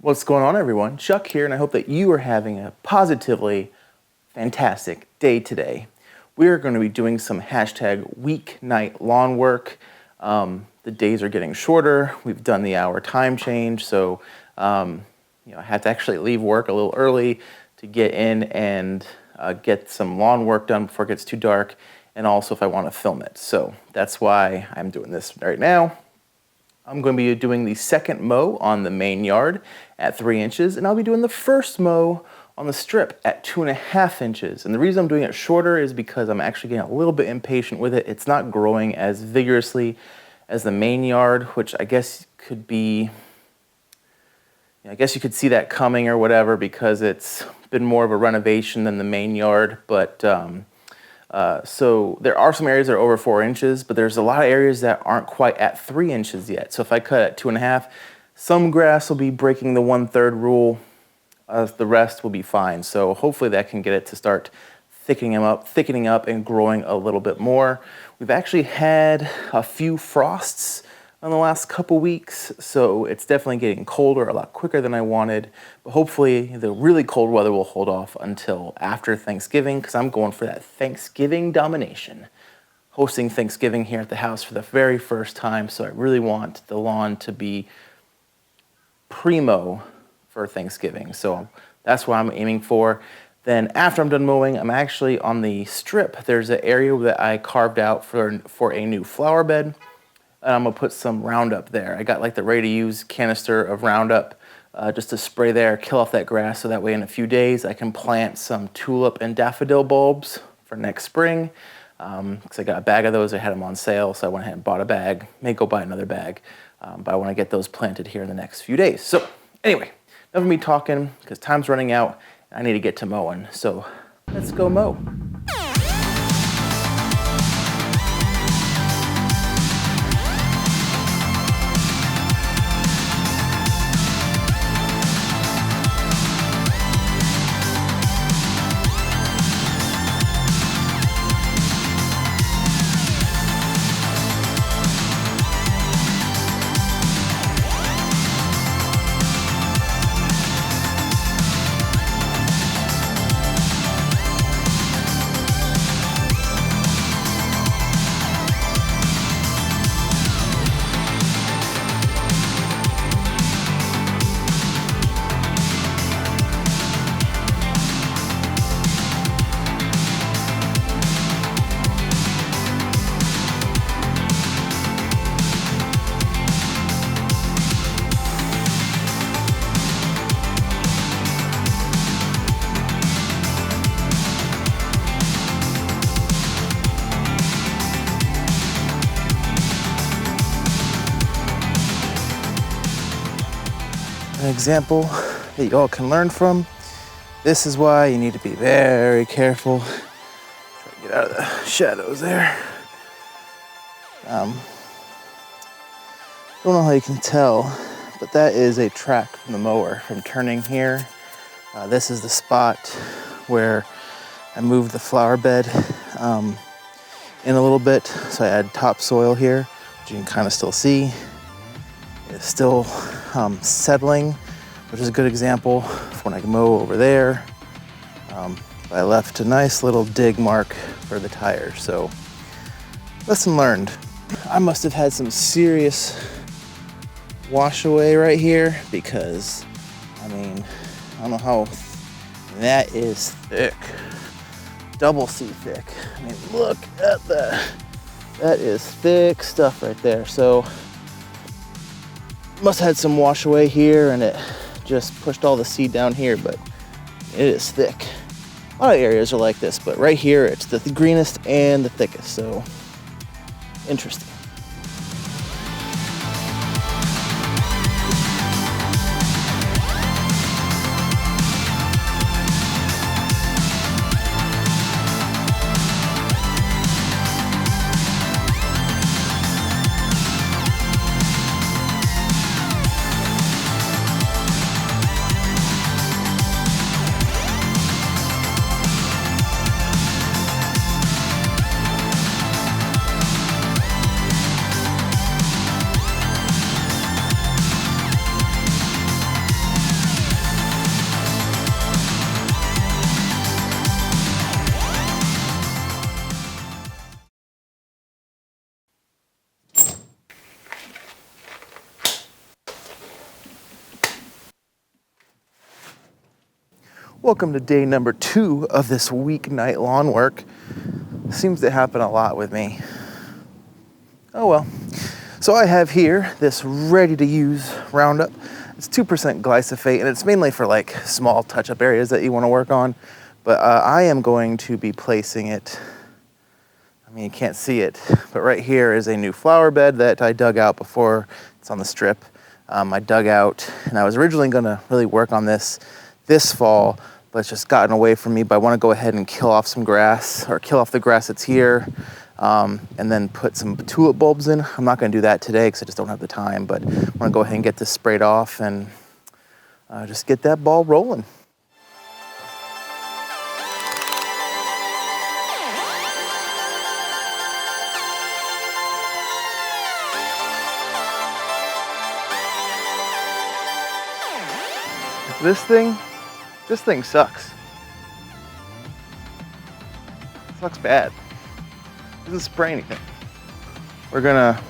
What's going on, everyone? Chuck here, and I hope that you are having a positively fantastic day today. We are going to be doing some hashtag weeknight lawn work. The days are getting shorter. We've done the hour time change, so I had to actually leave work a little early to get in and get some lawn work done before it gets too dark, and also if I want to film it. So that's why I'm doing this right now. I'm going to be doing the second mow on the main yard at 3 inches, and I'll be doing the first mow on the strip at 2.5 inches. And the reason I'm doing it shorter is because I'm actually getting a little bit impatient with it. It's not growing as vigorously as the main yard, which I guess could be, I guess you could see that coming or whatever because it's been more of a renovation than the main yard. But so there are some areas that are over 4 inches, but there's a lot of areas that aren't quite at 3 inches yet. So if I cut at 2.5, some grass will be breaking the 1/3 rule. The rest will be fine. So hopefully that can get it to start thickening up and growing a little bit more. We've actually had a few frosts in the last couple weeks, so it's definitely getting colder a lot quicker than I wanted. But hopefully the really cold weather will hold off until after Thanksgiving, because I'm going for that Thanksgiving domination. Hosting Thanksgiving here at the house for the very first time, so I really want the lawn to be primo for Thanksgiving. So that's what I'm aiming for. Then after I'm done mowing, I'm actually on the strip. There's an area that I carved out for a new flower bed. And I'm gonna put some Roundup there. I got like the ready-to-use canister of Roundup just to spray there, kill off that grass, so that way in a few days I can plant some tulip and daffodil bulbs for next spring. Because I got a bag of those, I had them on sale, so I went ahead and bought a bag. May go buy another bag, but I want to get those planted here in the next few days. So anyway, enough of me talking, because time's running out. I need to get to mowing, so let's go mow. An example that you all can learn from. This is why you need to be very careful. Try to get out of the shadows there. Don't know how you can tell, but that is a track from the mower from turning here. This is the spot where I moved the flower bed in a little bit. So I add topsoil here, which you can kind of still see. It's still settling, which is a good example of when I mow over there. I left a nice little dig mark for the tires, so lesson learned. I must have had some serious wash away right here because, I mean, I don't know how, that is thick. Double C thick. I mean, look at that. That is thick stuff right there. So, must have had some wash away here and it just pushed all the seed down here, but it is thick. A lot of areas are like this, but right here it's the greenest and the thickest, so interesting. Welcome to day number 2 of this weeknight lawn work. Seems to happen a lot with me. Oh well. So I have here this ready to use Roundup. It's 2% glyphosate and it's mainly for like small touch-up areas that you want to work on. But I am going to be placing it, I mean you can't see it, but right here is a new flower bed that I dug out before it's on the strip. I dug out and I was originally going to really work on this fall, but it's just gotten away from me. But I want to go ahead and kill off some grass, or kill off the grass that's here, and then put some tulip bulbs in. I'm not going to do that today because I just don't have the time, but I want to go ahead and get this sprayed off and just get that ball rolling. This thing sucks. It sucks bad. It doesn't spray anything. We're gonna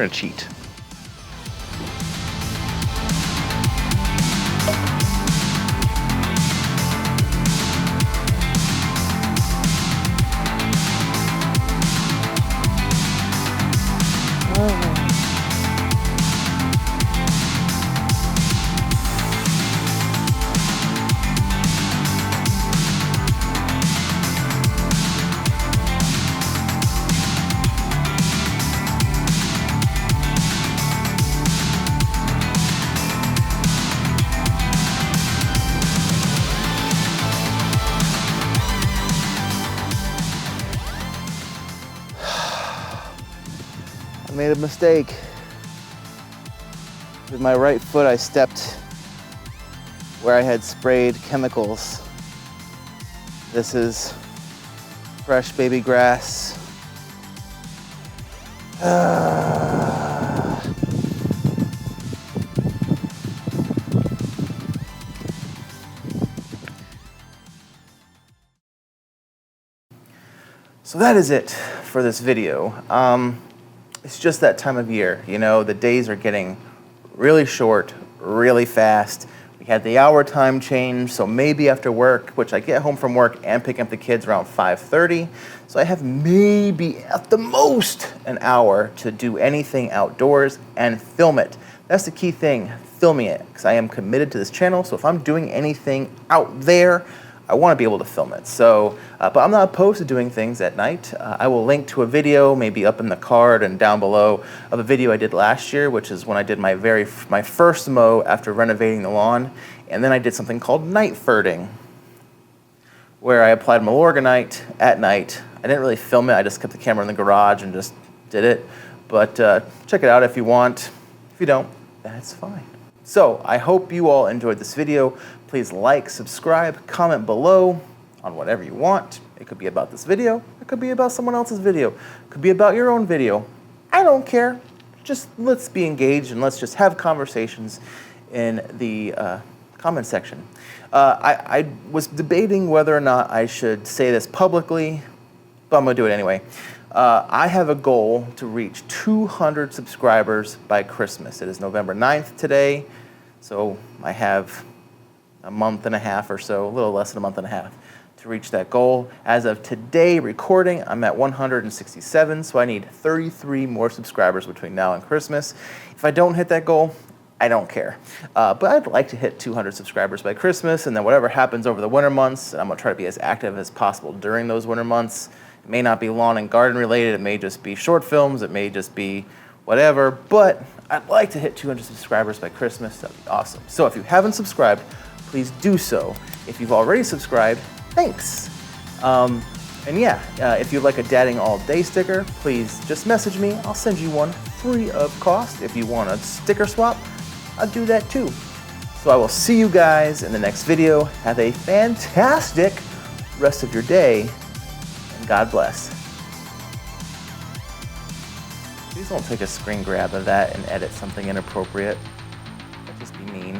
cheat. I made a mistake. With my right foot, I stepped where I had sprayed chemicals. This is fresh baby grass. So that is it for this video. It's just that time of year, you know, the days are getting really short, really fast. We had the hour time change, so maybe after work, which I get home from work and pick up the kids around 5:30, so I have maybe at the most an hour to do anything outdoors and film it. That's the key thing, filming it, because I am committed to this channel, so if I'm doing anything out there, I want to be able to film it. So, but I'm not opposed to doing things at night. I will link to a video, maybe up in the card and down below, of a video I did last year, which is when I did my first mow after renovating the lawn. And then I did something called night ferting, where I applied Milorganite at night. I didn't really film it. I just kept the camera in the garage and just did it. But check it out if you want. If you don't, that's fine. So I hope you all enjoyed this video. Please like, subscribe, comment below on whatever you want. It could be about this video. It could be about someone else's video. It could be about your own video. I don't care. Just let's be engaged and let's just have conversations in the comment section. I was debating whether or not I should say this publicly, but I'm going to do it anyway. I have a goal to reach 200 subscribers by Christmas. It is November 9th today, so I have a month and a half or so, a little less than a month and a half to reach that goal. As of today recording, I'm at 167, so I need 33 more subscribers between now and Christmas. If I don't hit that goal, I don't care. But I'd like to hit 200 subscribers by Christmas, and then whatever happens over the winter months, and I'm gonna try to be as active as possible during those winter months. It may not be lawn and garden related, it may just be short films, it may just be whatever, but I'd like to hit 200 subscribers by Christmas. That'd be awesome. So if you haven't subscribed, please do so. If you've already subscribed, thanks. And yeah, if you'd like a Dadding All Day sticker, please just message me. I'll send you one free of cost. If you want a sticker swap, I'll do that too. So I will see you guys in the next video. Have a fantastic rest of your day, and God bless. Please don't take a screen grab of that and edit something inappropriate. That'd just be mean.